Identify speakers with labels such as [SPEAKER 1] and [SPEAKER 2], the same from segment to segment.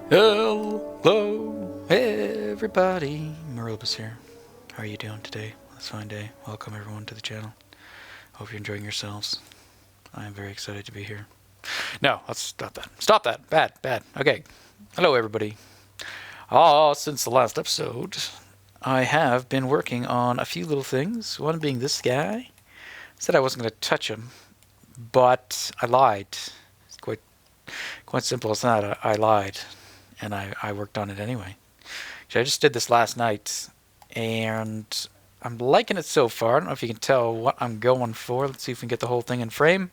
[SPEAKER 1] Hello, everybody. Morilibus here. How are you doing today? This fine day. Welcome everyone to the channel. Hope you're enjoying yourselves. I am very excited to be here. No, let's stop that. Stop that. Bad. Okay. Hello, everybody. Since the last episode, I have been working on a few little things. One being this guy. Said I wasn't going to touch him, but I lied. It's quite simple as that. I lied. And I worked on it anyway. Actually, I just did this last night, and I'm liking it so far. I don't know if you can tell what I'm going for. Let's see if we can get the whole thing in frame.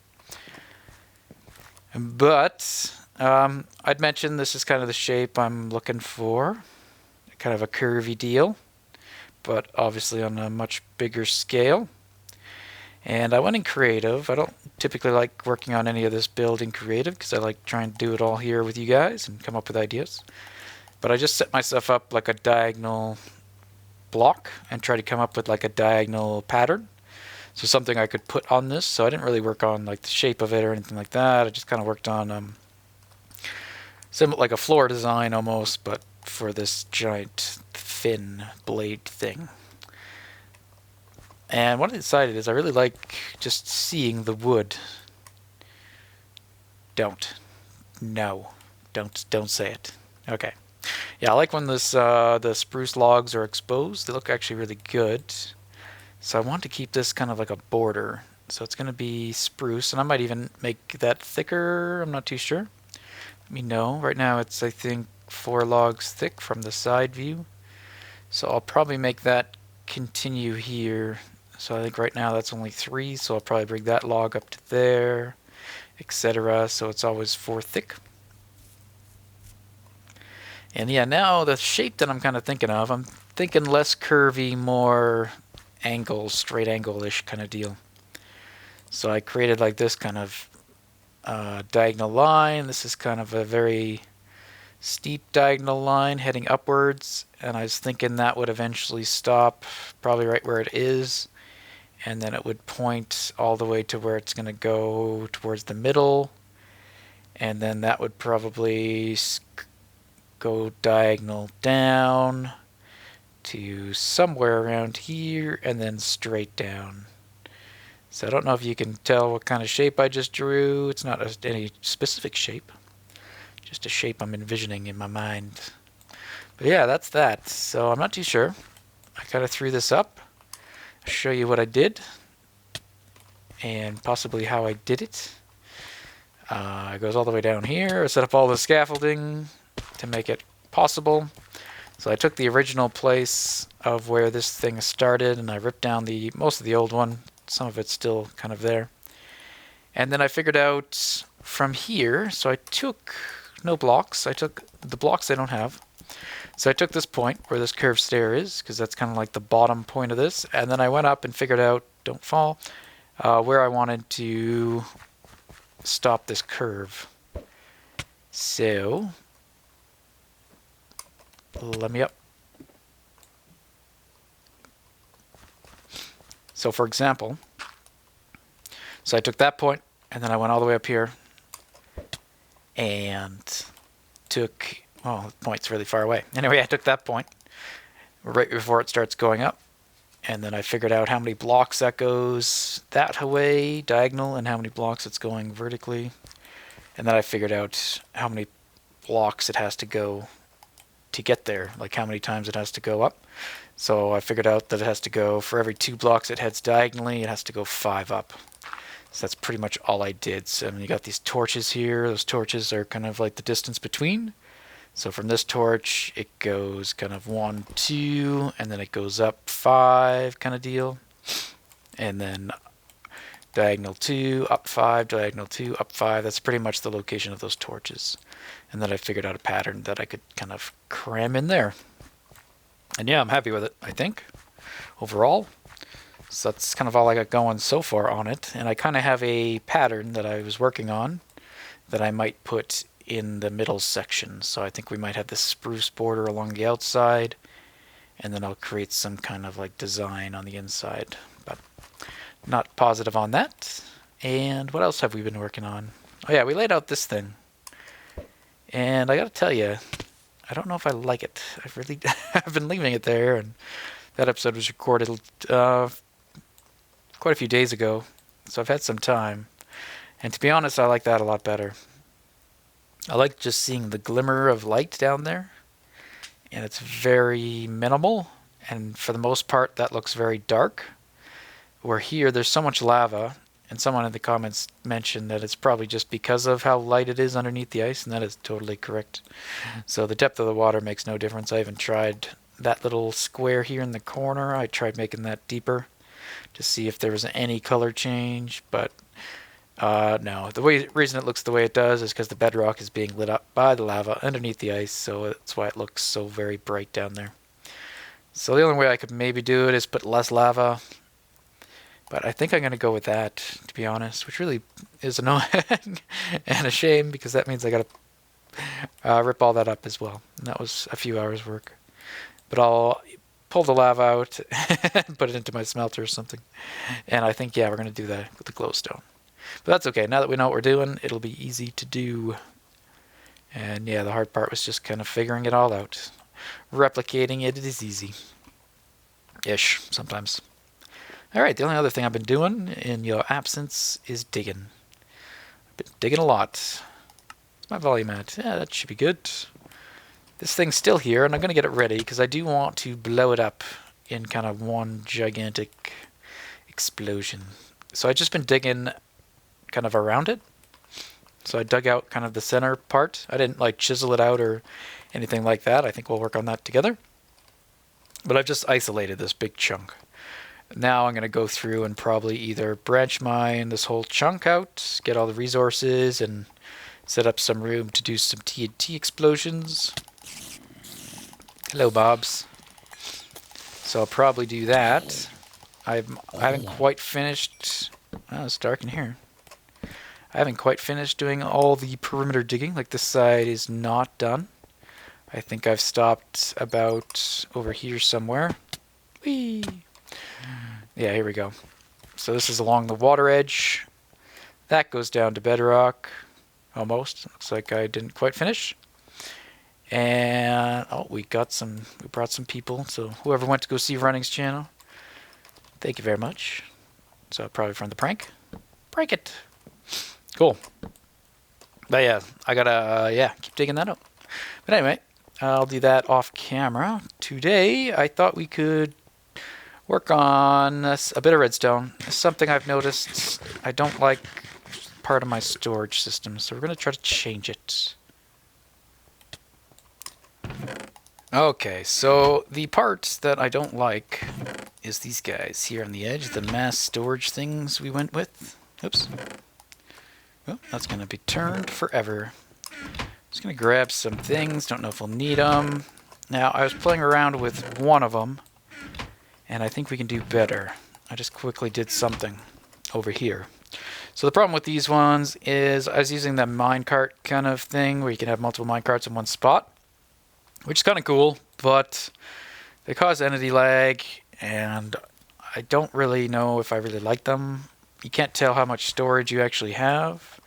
[SPEAKER 1] But I'd mentioned this is kind of the shape I'm looking for. Kind of a curvy deal, but obviously on a much bigger scale. And I went in creative. I don't typically like working on any of this build in creative because I like trying to do it all here with you guys and come up with ideas. But I just set myself up like a diagonal block and try to come up with like a diagonal pattern. So something I could put on this. So I didn't really work on like the shape of it or anything like that. I just kind of worked on like a floor design almost, but for this giant fin blade thing. And what I decided is I really like just seeing the wood. Don't say it. Okay. Yeah, I like when the spruce logs are exposed. They look actually really good. So I want to keep this kind of like a border. So it's going to be spruce, and I might even make that thicker. I'm not too sure. Let me know. Right now it's, I think, 4 logs thick from the side view. So I'll probably make that continue here. So I think right now that's only 3, so I'll probably bring that log up to there, etc. So it's always 4 thick. And yeah, now the shape that I'm kind of thinking of, I'm thinking less curvy, more angle, straight angle-ish kind of deal. So I created like this kind of diagonal line. This is kind of a very steep diagonal line heading upwards, and I was thinking that would eventually stop probably right where it is, and then it would point all the way to where it's going to go towards the middle, and then that would probably go diagonal down to somewhere around here, and then straight down. So I don't know if you can tell what kind of shape I just drew. It's not any specific shape, just a shape I'm envisioning in my mind. But yeah, that's that. So I'm not too sure. I kind of threw this up. I'll show you what I did and possibly how I did it. It goes all the way down here. I set up all the scaffolding to make it possible. So I took the original place of where this thing started, and I ripped down most of the old one. Some of it's still kind of there. And then I figured out from here, so I took no blocks. I took the blocks I don't have. So I took this point where this curved stair is, because that's kind of like the bottom point of this, and then I went up and figured out, don't fall, where I wanted to stop this curve. So let me up. So for example, so I took that point, and then I went all the way up here, and took, oh, the point's really far away. Anyway, I took that point right before it starts going up, and then I figured out how many blocks that goes that way, diagonal, and how many blocks it's going vertically. And then I figured out how many blocks it has to go to get there, like how many times it has to go up. So I figured out that it has to go, for every 2 blocks it heads diagonally, it has to go 5 up. So that's pretty much all I did. So you got these torches here. Those torches are kind of like the distance between. So from this torch, it goes kind of 1, 2, and then it goes up 5 kind of deal. And then diagonal 2, up 5, diagonal 2, up 5. That's pretty much the location of those torches. And then I figured out a pattern that I could kind of cram in there. And yeah, I'm happy with it, I think, overall. So that's kind of all I got going so far on it. And I kind of have a pattern that I was working on that I might put in the middle section. So I think we might have this spruce border along the outside, and then I'll create some kind of like design on the inside. But not positive on that. And what else have we been working on? Oh yeah, we laid out this thing. And I gotta tell you, I don't know if I like it. I've really I've been leaving it there, and that episode was recorded quite a few days ago, so I've had some time. And to be honest, I like that a lot better. I like just seeing the glimmer of light down there, and it's very minimal, and for the most part that looks very dark. Where here there's so much lava, and someone in the comments mentioned that it's probably just because of how light it is underneath the ice, and that is totally correct. So the depth of the water makes no difference. I even tried that little square here in the corner. I tried making that deeper to see if there was any color change, but no. The reason it looks the way it does is because the bedrock is being lit up by the lava underneath the ice, so that's why it looks so very bright down there. So the only way I could maybe do it is put less lava, but I think I'm going to go with that, to be honest, which really is annoying and a shame, because that means I got to rip all that up as well, and that was a few hours work. But I'll pull the lava out and put it into my smelter or something, and I think, yeah, we're going to do that with the glowstone. But that's okay. Now that we know what we're doing, it'll be easy to do. And yeah, the hard part was just kind of figuring it all out. Replicating it is easy. Ish, sometimes. Alright, the only other thing I've been doing in your absence is digging. I've been digging a lot. What's my volume at? Yeah, that should be good. This thing's still here, and I'm going to get it ready, because I do want to blow it up in kind of one gigantic explosion. So I've just been digging kind of around it. So I dug out kind of the center part. I didn't like chisel it out or anything like that. I think we'll work on that together. But I've just isolated this big chunk. Now I'm going to go through and probably either branch mine this whole chunk out, get all the resources, and set up some room to do some TNT explosions. Hello, Bobs. So I'll probably do that. I haven't quite finished. Oh, it's dark in here. I haven't quite finished doing all the perimeter digging. Like, this side is not done. I think I've stopped about over here somewhere. Whee! Yeah, here we go. So this is along the water edge. That goes down to bedrock. Almost. Looks like I didn't quite finish. And oh, we brought some people. So whoever went to go see Running's channel, thank you very much. So probably from the prank. Prank it. Cool. But yeah, I gotta keep digging that up. But anyway, I'll do that off camera. Today, I thought we could work on a bit of redstone. It's something I've noticed I don't like part of my storage system, so we're gonna try to change it. Okay, so the part that I don't like is these guys here on the edge, the mass storage things we went with. Oops. Oh, that's going to be turned forever. Just going to grab some things. Don't know if we'll need them. Now, I was playing around with one of them, and I think we can do better. I just quickly did something over here. So the problem with these ones is I was using that minecart kind of thing where you can have multiple minecarts in one spot, which is kind of cool, but they cause entity lag, and I don't really know if I really like them. You can't tell how much storage you actually have.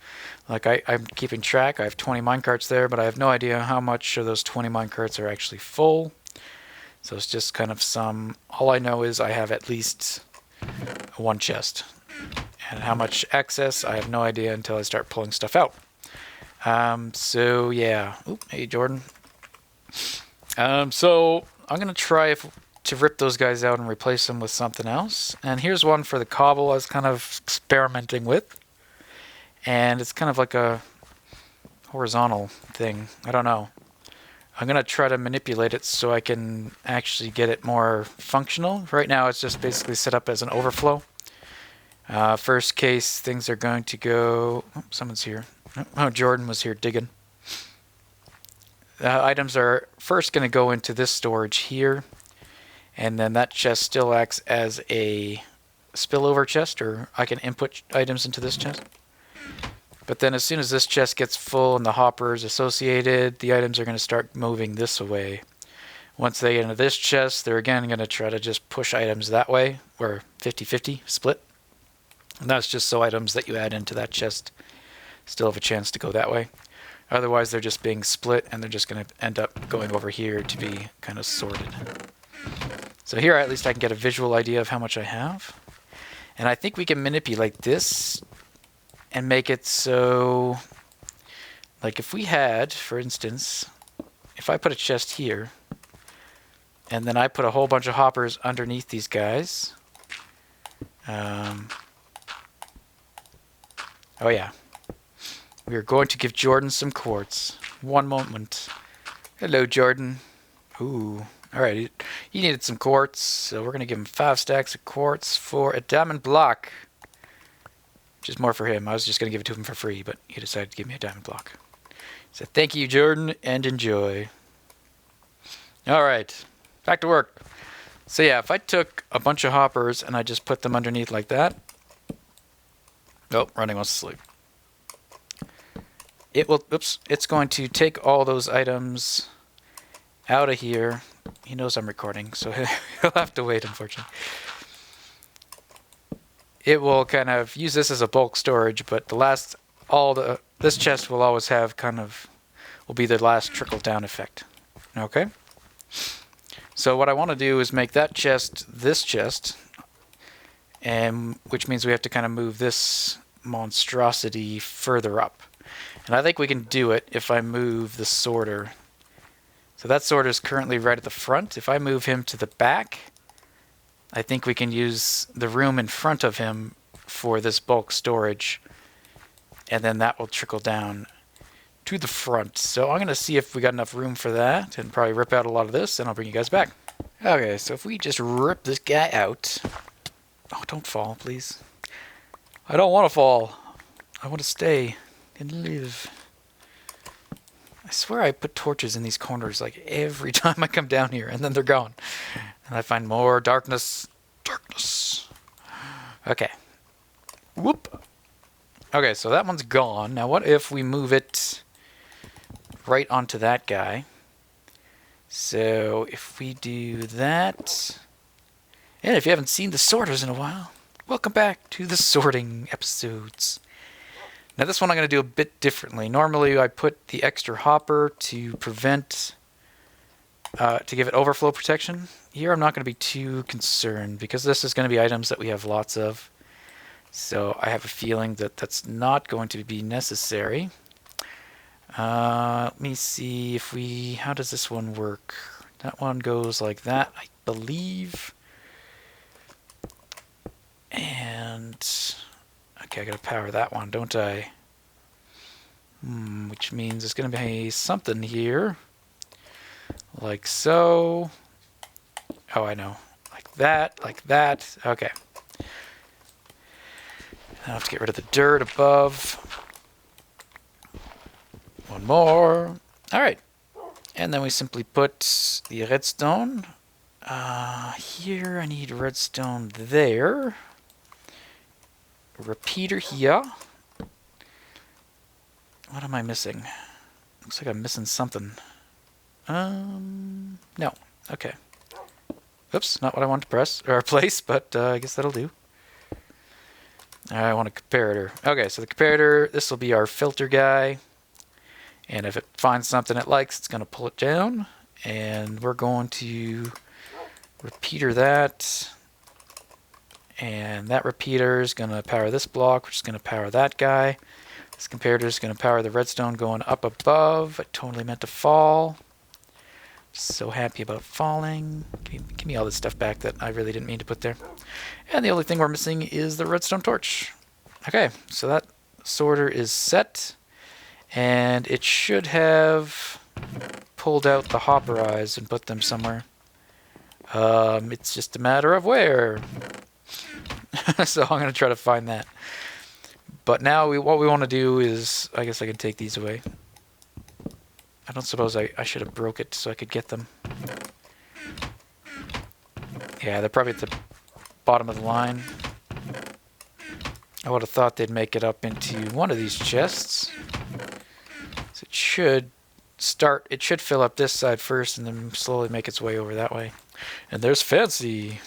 [SPEAKER 1] Like, I'm keeping track. I have 20 minecarts there, but I have no idea how much of those 20 minecarts are actually full. So it's just kind of all I know is I have at least one chest. And how much excess, I have no idea until I start pulling stuff out. So yeah. Oop, hey, Jordan. So I'm going to try to rip those guys out and replace them with something else. And here's one for the cobble I was kind of experimenting with. And it's kind of like a horizontal thing. I don't know. I'm going to try to manipulate it so I can actually get it more functional. Right now it's just basically set up as an overflow. First case, things are going to go... Oh, someone's here. Oh, Jordan was here digging. Items are first going to go into this storage here. And then that chest still acts as a spillover chest, or I can input items into this chest. But then as soon as this chest gets full and the hoppers associated, the items are going to start moving this way. Once they get into this chest, they're again going to try to just push items that way, or 50-50 split. And that's just so items that you add into that chest still have a chance to go that way. Otherwise, they're just being split, and they're just going to end up going over here to be kind of sorted. So here, at least I can get a visual idea of how much I have. And I think we can manipulate this and make it so, like if we had, for instance, if I put a chest here, and then I put a whole bunch of hoppers underneath these guys. Oh yeah. We are going to give Jordan some quartz. One moment. Hello, Jordan. Ooh. Alright, he needed some quartz, so we're going to give him 5 stacks of quartz for a diamond block. Which is more for him. I was just going to give it to him for free, but he decided to give me a diamond block. So thank you, Jordan, and enjoy. Alright, back to work. So yeah, if I took a bunch of hoppers and I just put them underneath like that. Oh, running wants to sleep. It will, oops, it's going to take all those items out of here. He knows I'm recording, so he'll have to wait, unfortunately. It will kind of use this as a bulk storage, but this chest will always have will be the last trickle down effect. Okay? So what I want to do is make that chest this chest, and which means we have to kind of move this monstrosity further up. And I think we can do it if I move the sorter. So that sorter is currently right at the front. If I move him to the back, I think we can use the room in front of him for this bulk storage, and then that will trickle down to the front. So I'm going to see if we got enough room for that, and probably rip out a lot of this, and I'll bring you guys back. Okay, so if we just rip this guy out. Oh, don't fall, please. I don't want to fall. I want to stay and live. I swear I put torches in these corners like every time I come down here, and then they're gone. And I find more darkness. Darkness. Okay. Whoop. Okay, so that one's gone. Now what if we move it right onto that guy? So if we do that, and if you haven't seen the sorters in a while, welcome back to the sorting episodes. Now this one I'm going to do a bit differently. Normally I put the extra hopper to prevent, to give it overflow protection. Here I'm not going to be too concerned because this is going to be items that we have lots of. So I have a feeling that that's not going to be necessary. Let me see if how does this one work? That one goes like that, I believe. And okay, I gotta power that one, don't I? Which means there's gonna be something here. Like so. Oh, I know. Like that, like that. Okay. I have to get rid of the dirt above. One more. Alright. And then we simply put the redstone. Here I need redstone there. Repeater here. What am I missing? Looks like I'm missing something. No. Okay. Oops, not what I wanted to press or place, but I guess that'll do. I want a comparator. Okay, so the comparator, this will be our filter guy. And if it finds something it likes, it's going to pull it down. And we're going to repeater that. And that repeater is going to power this block, which is going to power that guy. This comparator is going to power the redstone going up above. I totally meant to fall. So happy about falling. Give me all this stuff back that I really didn't mean to put there. And the only thing we're missing is the redstone torch. Okay, so that sorter is set. And it should have pulled out the hopper eyes and put them somewhere. It's just a matter of where. So I'm going to try to find that. But now what we want to do is, I guess I can take these away. I don't suppose I should have broke it so I could get them. Yeah, they're probably at the bottom of the line. I would have thought they'd make it up into one of these chests. So it should fill up this side first and then slowly make its way over that way. And there's Fancy.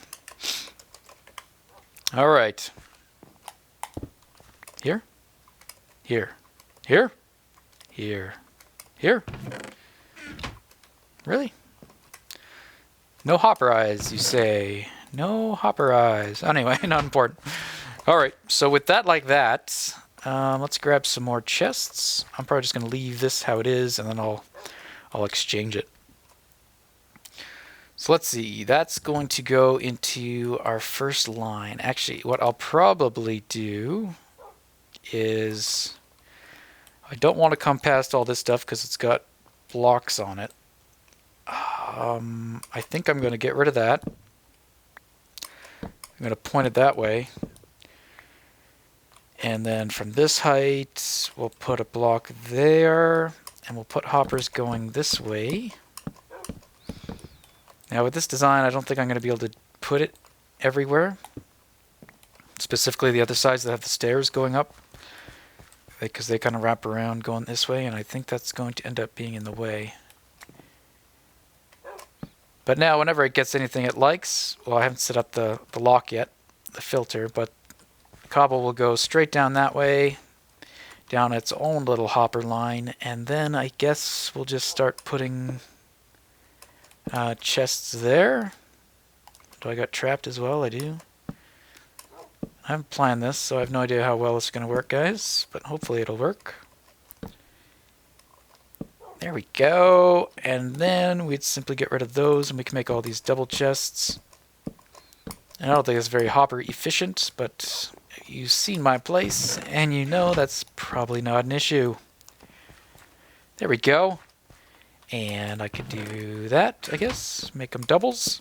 [SPEAKER 1] Alright. Here? Here. Here? Here. Here? Really? No hopper eyes, you say. No hopper eyes. Anyway, not important. Alright, so with that like that, let's grab some more chests. I'm probably just going to leave this how it is, and then I'll exchange it. So let's see, that's going to go into our first line. Actually, what I'll probably do is, I don't want to come past all this stuff because it's got blocks on it. I think I'm going to get rid of that. I'm going to point it that way. And then from this height, we'll put a block there, and we'll put hoppers going this way. Now with this design, I don't think I'm going to be able to put it everywhere. Specifically the other sides that have the stairs going up, because they kind of wrap around going this way, and I think that's going to end up being in the way. But now whenever it gets anything it likes, well, I haven't set up the lock yet, the filter, but Cobble will go straight down that way, down its own little hopper line, and then I guess we'll just start putting chests there. Do I got trapped as well? I do. I haven't planned this, so I have no idea how well it's going to work, guys, but hopefully it'll work. There we go, and then we'd simply get rid of those and we can make all these double chests. And I don't think it's very hopper efficient, but you've seen my place and you know that's probably not an issue. There we go. And I could do that, I guess, make them doubles.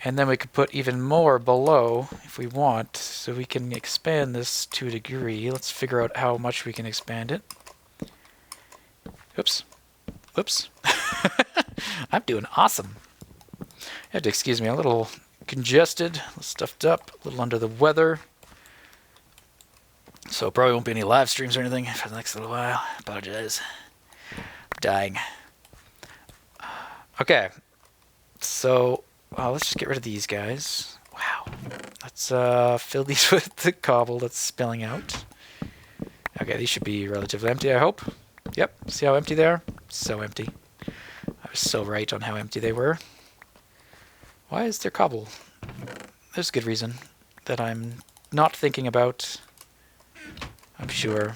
[SPEAKER 1] And then we could put even more below if we want, so we can expand this to a degree. Let's figure out how much we can expand it. Oops. Oops. I'm doing awesome. You have to excuse me, a little congested, a little stuffed up, a little under the weather. So probably won't be any live streams or anything for the next little while. Apologize. I'm dying. Okay. So, let's just get rid of these guys. Wow. Let's fill these with the cobble that's spilling out. Okay, these should be relatively empty, I hope. Yep, see how empty they are? So empty. I was so right on how empty they were. Why is there cobble? There's a good reason that I'm not thinking about, I'm sure.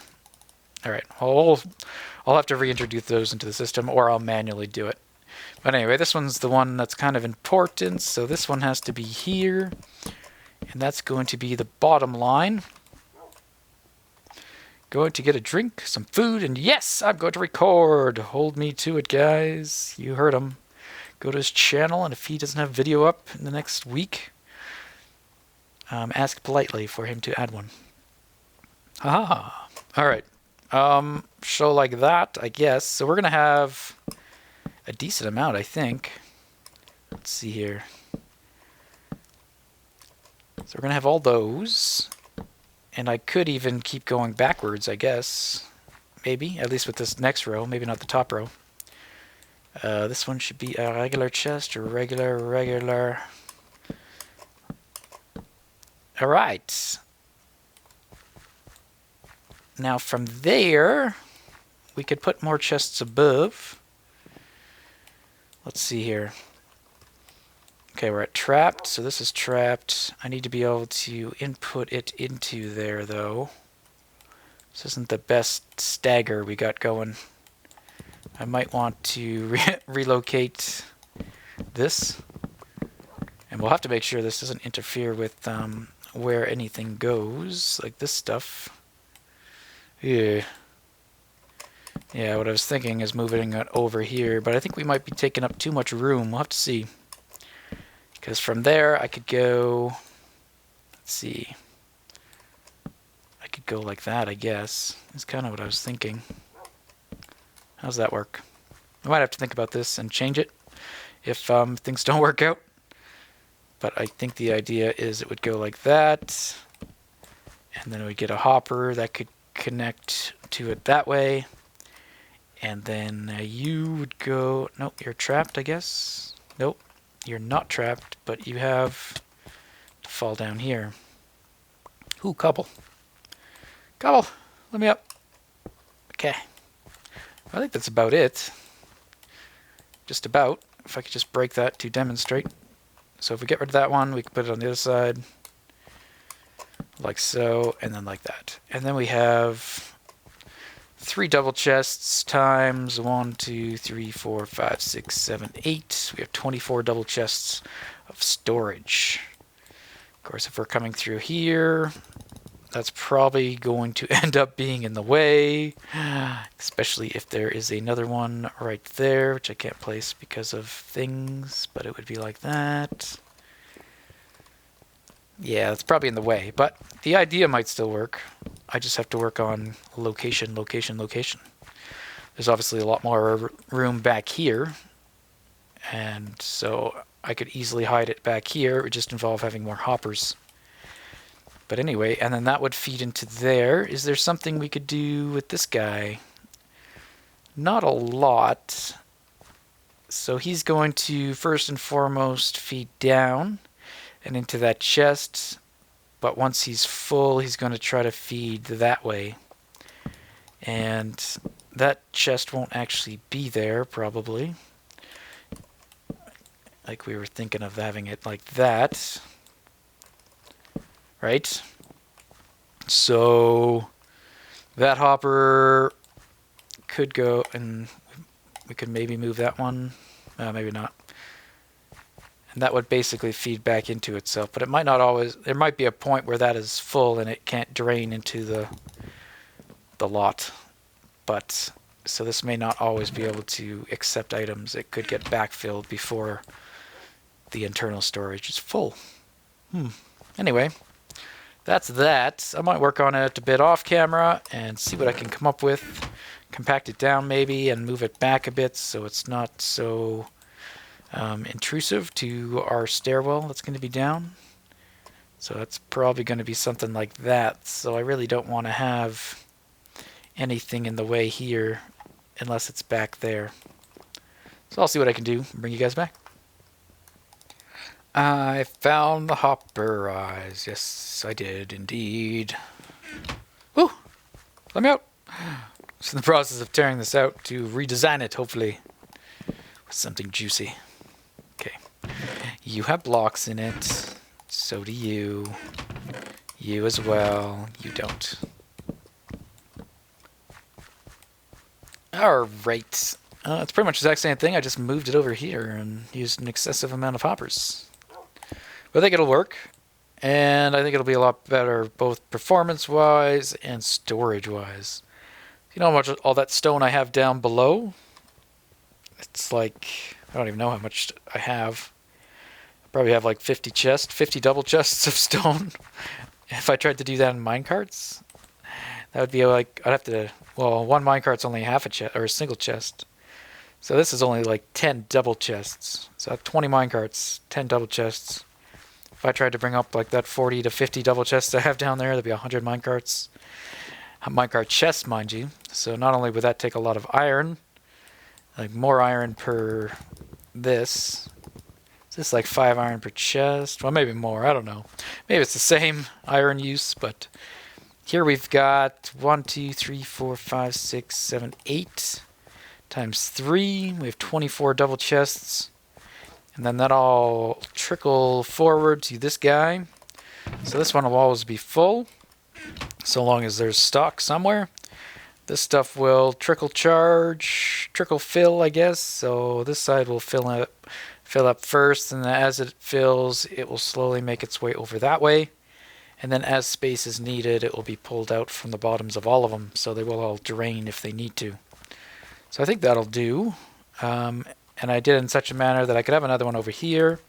[SPEAKER 1] Alright, I'll have to reintroduce those into the system, or I'll manually do it. But anyway, this one's the one that's kind of important, so this one has to be here. And that's going to be the bottom line. Going to get a drink, some food, and yes, I'm going to record. Hold me to it, guys. You heard him. Go to his channel, and if he doesn't have video up in the next week, ask politely for him to add one. Ah, all right. Show like that, I guess. So we're going to have a decent amount, I think. Let's see here. So we're going to have all those. And I could even keep going backwards, I guess. Maybe, at least with this next row. Maybe not the top row. This one should be a regular chest, or regular. Alright. Now from there, we could put more chests above. Let's see here. Okay, we're at trapped, so this is trapped. I need to be able to input it into there, though. This isn't the best stagger we got going. I might want to relocate this. And we'll have to make sure this doesn't interfere with where anything goes, like this stuff. Yeah. Yeah, what I was thinking is moving it over here, but I think we might be taking up too much room. We'll have to see. Because from there, I could go, let's see, I could go like that, I guess. That's kind of what I was thinking. How's that work? I might have to think about this and change it if things don't work out. But I think the idea is it would go like that, and then we get a hopper that could connect to it that way. And then you would go, nope, you're trapped, I guess. Nope. You're not trapped, but you have to fall down here. Ooh, Cobble. Cobble, let me up. Okay. I think that's about it. Just about. If I could just break that to demonstrate. So if we get rid of that one, we can put it on the other side. Like so, and then like that. And then we have 3 double chests times 1, 2, 3, 4, 5, 6, 7, 8. We have 24 double chests of storage. Of course, if we're coming through here, that's probably going to end up being in the way, especially if there is another one right there, which I can't place because of things, but it would be like that. Yeah, it's probably in the way, but the idea might still work. I just have to work on location, location, location. There's obviously a lot more room back here, and so I could easily hide it back here. It would just involve having more hoppers. But anyway, and then that would feed into there. Is there something we could do with this guy? Not a lot. So he's going to first and foremost feed down and into that chest. But once he's full, he's going to try to feed that way. And that chest won't actually be there, probably. Like we were thinking of having it like that. Right? So that hopper could go, and we could maybe move that one. Maybe not. And that would basically feed back into itself. But it might not always. There might be a point where that is full and it can't drain into the lot. But so this may not always be able to accept items. It could get backfilled before the internal storage is full. Anyway. That's that. I might work on it a bit off camera and see what I can come up with. Compact it down maybe and move it back a bit so it's not so intrusive to our stairwell that's going to be down. So that's probably going to be something like that. So I really don't want to have anything in the way here unless it's back there. So I'll see what I can do and bring you guys back. I found the hopper eyes. Yes, I did indeed. Woo! Let me out! Just in the process of tearing this out to redesign it, hopefully, with something juicy. Okay. You have blocks in it. So do you. You as well. You don't. Alright. It's pretty much the exact same thing. I just moved it over here and used an excessive amount of hoppers. But I think it'll work, and I think it'll be a lot better both performance-wise and storage-wise. You know how much all that stone I have down below? It's like, I don't even know how much I have. I probably have like 50 double chests of stone. If I tried to do that in minecarts, that would be like, I'd have to, well, one minecart's only half a chest, or a single chest. So this is only like 10 double chests. So I have 20 minecarts, 10 double chests. If I tried to bring up like that 40 to 50 double chests I have down there, that'd be 100 minecarts. Minecart chests, mind you. So not only would that take a lot of iron, like more iron per this. Is this like 5 iron per chest? Well, maybe more. I don't know. Maybe it's the same iron use, but here we've got 1, 2, 3, 4, 5, 6, 7, 8 times 3. We have 24 double chests. And then that'll trickle forward to this guy. So this one will always be full, so long as there's stock somewhere. This stuff will trickle fill, I guess. So this side will fill up first, and as it fills, it will slowly make its way over that way. And then as space is needed, it will be pulled out from the bottoms of all of them, so they will all drain if they need to. So I think that'll do. And I did it in such a manner that I could have another one over here.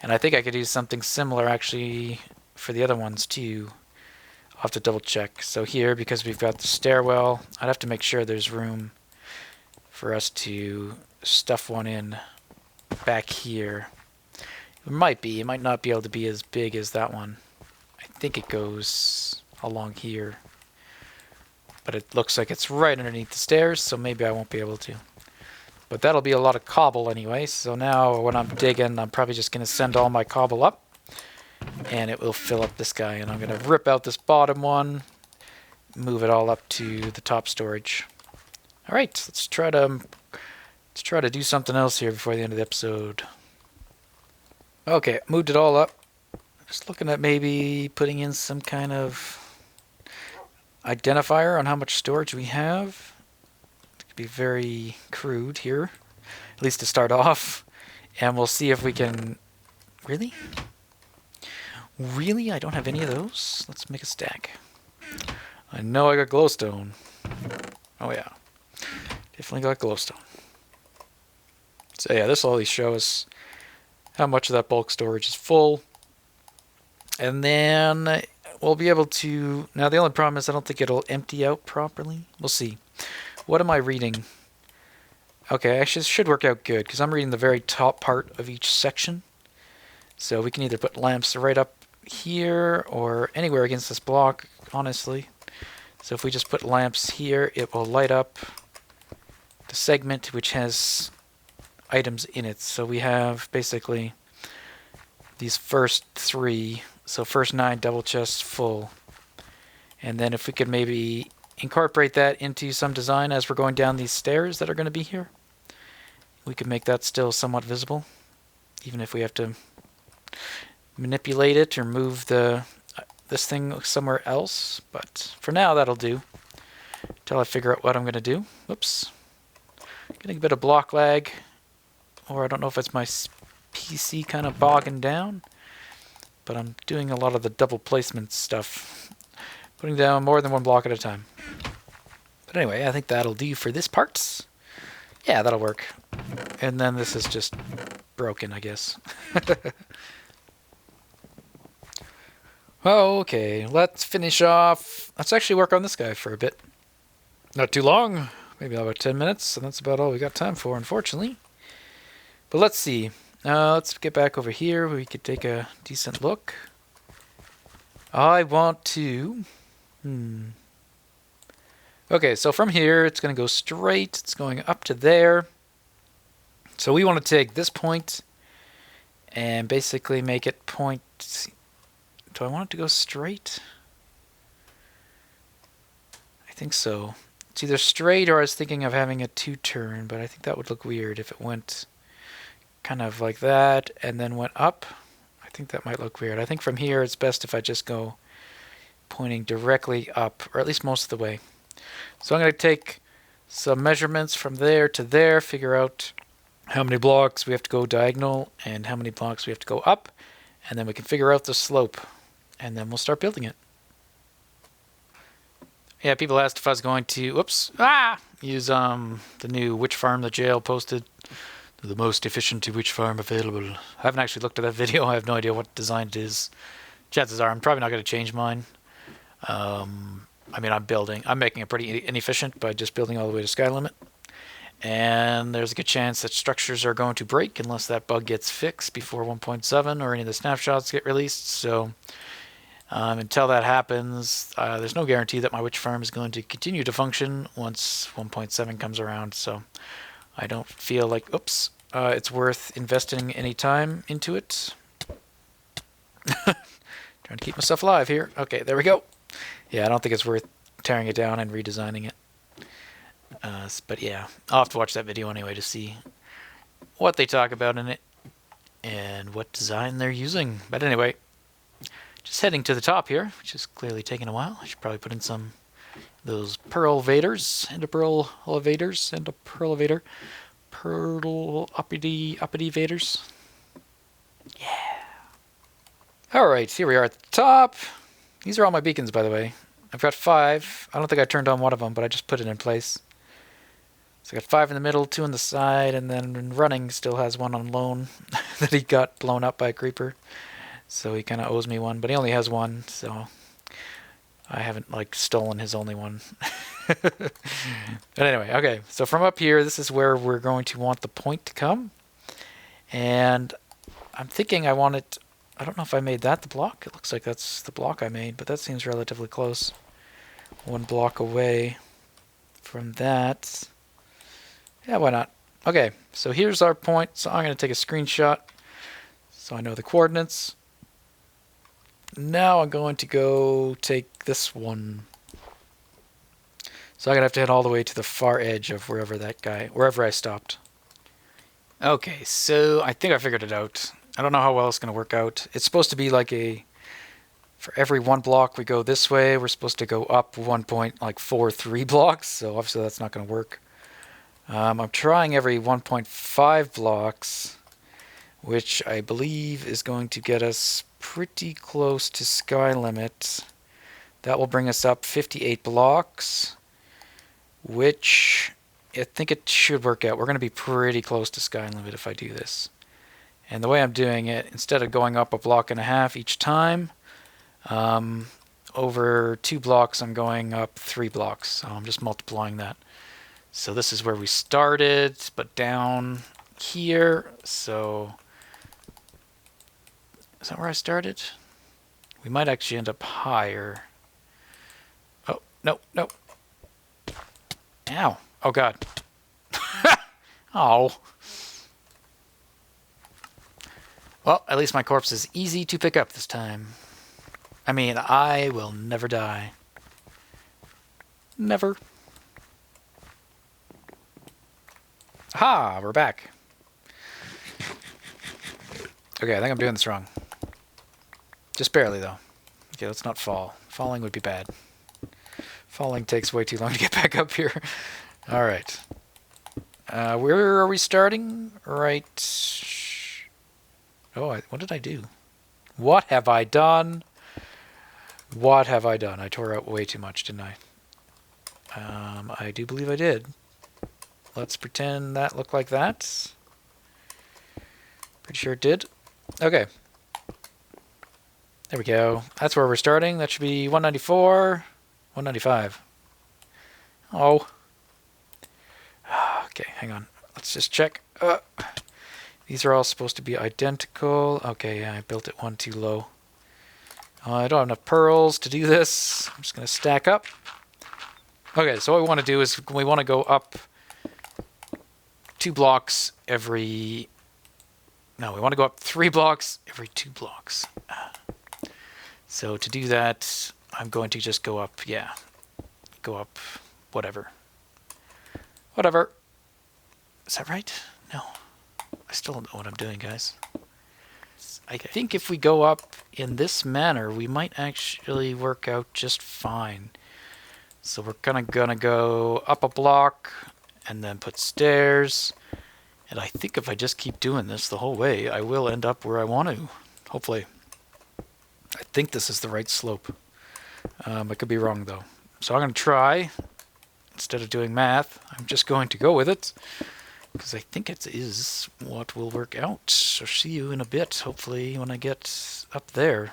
[SPEAKER 1] And I think I could do something similar actually for the other ones too. I'll have to double check. So here, because we've got the stairwell, I'd have to make sure there's room for us to stuff one in back here. It might be. It might not be able to be as big as that one. I think it goes along here. But it looks like it's right underneath the stairs, so maybe I won't be able to. But that'll be a lot of cobble anyway, so now when I'm digging, I'm probably just going to send all my cobble up, and it will fill up this guy. And I'm going to rip out this bottom one, move it all up to the top storage. All right, let's try to do something else here before the end of the episode. Okay, moved it all up. Just looking at maybe putting in some kind of identifier on how much storage we have. It could be very crude here, at least to start off. And we'll see if we can... Really? Really? I don't have any of those? Let's make a stack. I know I got glowstone. Oh yeah. Definitely got glowstone. So yeah, this will always show us how much of that bulk storage is full. And then we'll be able to... Now the only problem is I don't think it'll empty out properly. We'll see. What am I reading? Okay, actually this should work out good because I'm reading the very top part of each section. So we can either put lamps right up here or anywhere against this block, honestly. So if we just put lamps here, it will light up the segment which has items in it. So we have basically these first 3, so first 9 double chests full. And then if we could maybe incorporate that into some design as we're going down these stairs that are going to be here, we could make that still somewhat visible, even if we have to manipulate it or move this thing somewhere else. But for now, that'll do until I figure out what I'm going to do. Whoops. Getting a bit of block lag, or I don't know if it's my PC kind of bogging down, but I'm doing a lot of the double placement stuff, putting down more than one block at a time. But anyway, I think that'll do for this part. Yeah, that'll work. And then this is just broken, I guess. Okay, let's finish off. Let's actually work on this guy for a bit. Not too long, maybe about 10 minutes, and that's about all we got time for, unfortunately. But let's see. Let's get back over here where we could take a decent look. I want to... Okay, so from here, it's going to go straight. It's going up to there. So we want to take this point and basically make it point... Do I want it to go straight? I think so. It's either straight or I was thinking of having a 2-turn, but I think that would look weird if it went kind of like that and then went up. I think that might look weird. I think from here it's best if I just go pointing directly up, or at least most of the way. So I'm going to take some measurements from there to there, figure out how many blocks we have to go diagonal and how many blocks we have to go up, and then we can figure out the slope, and then we'll start building it. Yeah, people asked if I was going to, use the new witch farm the jail posted. The most efficient witch farm available. I haven't actually looked at that video. I have no idea what design it is. Chances are I'm probably not going to change mine. I mean, I'm making it pretty inefficient by just building all the way to sky limit. And there's a good chance that structures are going to break unless that bug gets fixed before 1.7 or any of the snapshots get released. So until that happens, there's no guarantee that my witch farm is going to continue to function once 1.7 comes around. So I don't feel like, it's worth investing any time into it. Trying to keep myself alive here. Okay, there we go. Yeah, I don't think it's worth tearing it down and redesigning it. But yeah, I'll have to watch that video anyway to see what they talk about in it and what design they're using. But anyway, just heading to the top here, which is clearly taking a while. I should probably put in some of those pearl vaders and a pearl elevators and a pearl elevator. Pearl uppity vaders. Yeah. Alright, here we are at the top. These are all my beacons, by the way. I've got 5. I don't think I turned on one of them, but I just put it in place. So I got 5 in the middle, 2 on the side, and then running still has one on loan that he got blown up by a creeper. So he kind of owes me one, but he only has one, so I haven't stolen his only one. But anyway, okay, so from up here, this is where we're going to want the point to come. And I'm thinking I want it... I don't know if I made that the block. It looks like that's the block I made, but that seems relatively close. 1 block away from that. Yeah, why not? Okay, so here's our point. So I'm going to take a screenshot so I know the coordinates. Now I'm going to go take this one. So I'm going to have to head all the way to the far edge of wherever I stopped. Okay, so I think I figured it out. I don't know how well it's going to work out. It's supposed to be like for every one block we go this way, we're supposed to go up 1.43 blocks, so obviously that's not going to work. I'm trying every 1.5 blocks, which I believe is going to get us pretty close to sky limit. That will bring us up 58 blocks, which I think it should work out. We're going to be pretty close to sky limit if I do this. And the way I'm doing it, instead of going up a block and a half each time, over 2 blocks I'm going up 3 blocks. So I'm just multiplying that. So this is where we started, but down here. So is that where I started? We might actually end up higher. Oh, no, no. Ow. Oh, God. Oh. Well, at least my corpse is easy to pick up this time. I mean, I will never die. Never. Ha! We're back. Okay, I think I'm doing this wrong. Just barely, though. Okay, let's not fall. Falling would be bad. Falling takes way too long to get back up here. Alright. Where are we starting? Right. Oh, what did I do? What have I done? What have I done? I tore out way too much, didn't I? I do believe I did. Let's pretend that looked like that. Pretty sure it did. Okay. There we go. That's where we're starting. That should be 194, 195. Oh. Okay, hang on. Let's just check. These are all supposed to be identical. Okay, yeah, I built it one too low. I don't have enough pearls to do this. I'm just going to stack up. Okay, so what we want to do is we want to go up 2 blocks every... No, we want to go up 3 blocks every 2 blocks. So to do that, I'm going to just go up, go up whatever. Whatever. Is that right? No. I still don't know what I'm doing, guys. I think if we go up in this manner, we might actually work out just fine. So we're gonna go up a block and then put stairs. And I think if I just keep doing this the whole way, I will end up where I want to. Hopefully. I think this is the right slope. I could be wrong, though. So I'm going to try. Instead of doing math, I'm just going to go with it. Because I think it is what will work out. So see you in a bit, hopefully, when I get up there.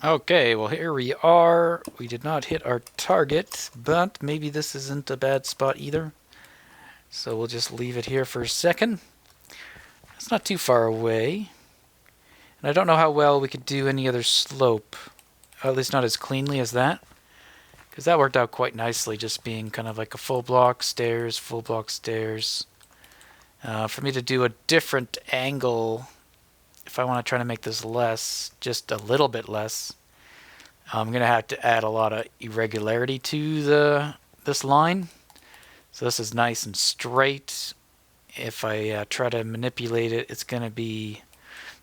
[SPEAKER 1] Okay, well here we are. We did not hit our target, but maybe this isn't a bad spot either. So we'll just leave it here for a second. It's not too far away. And I don't know how well we could do any other slope. At least not as cleanly as that. Because that worked out quite nicely, just being kind of like a full block stairs, full block stairs. For me to do a different angle, if I want to try to make this less, just a little bit less, I'm going to have to add a lot of irregularity to this line. So this is nice and straight. If I try to manipulate it, it's going to be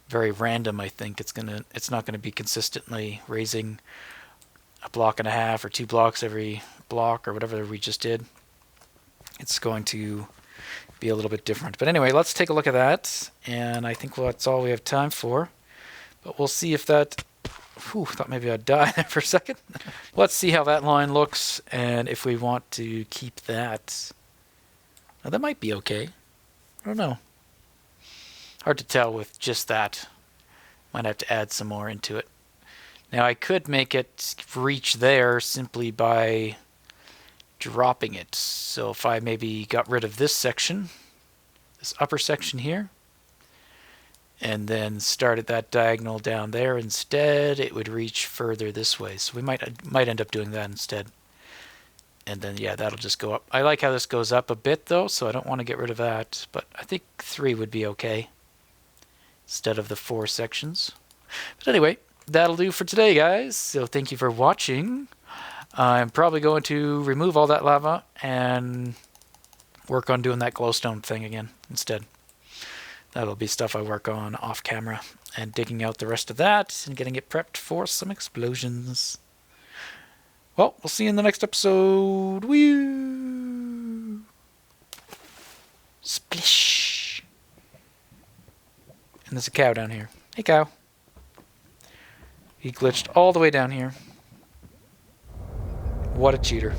[SPEAKER 1] very random, I think. It's not going to be consistently raising a block and a half or 2 blocks every block or whatever we just did. It's going to be a little bit different. But anyway, let's take a look at that. And I think that's all we have time for. But we'll see if that... Whew, thought maybe I'd die there for a second. Let's see how that line looks and if we want to keep that. Now that might be okay. I don't know. Hard to tell with just that. Might have to add some more into it. Now I could make it reach there simply by dropping it. So if I maybe got rid of this section, this upper section here, and then started that diagonal down there instead, it would reach further this way. So we might end up doing that instead. And then, yeah, that'll just go up. I like how this goes up a bit, though, so I don't want to get rid of that. But I think 3 would be okay instead of the 4 sections. But anyway, that'll do for today, guys. So thank you for watching. I'm probably going to remove all that lava and work on doing that glowstone thing again instead. That'll be stuff I work on off camera and digging out the rest of that and getting it prepped for some explosions. Well, we'll see you in the next episode. Woo! Splish! And there's a cow down here. Hey, cow. He glitched all the way down here. What a cheater.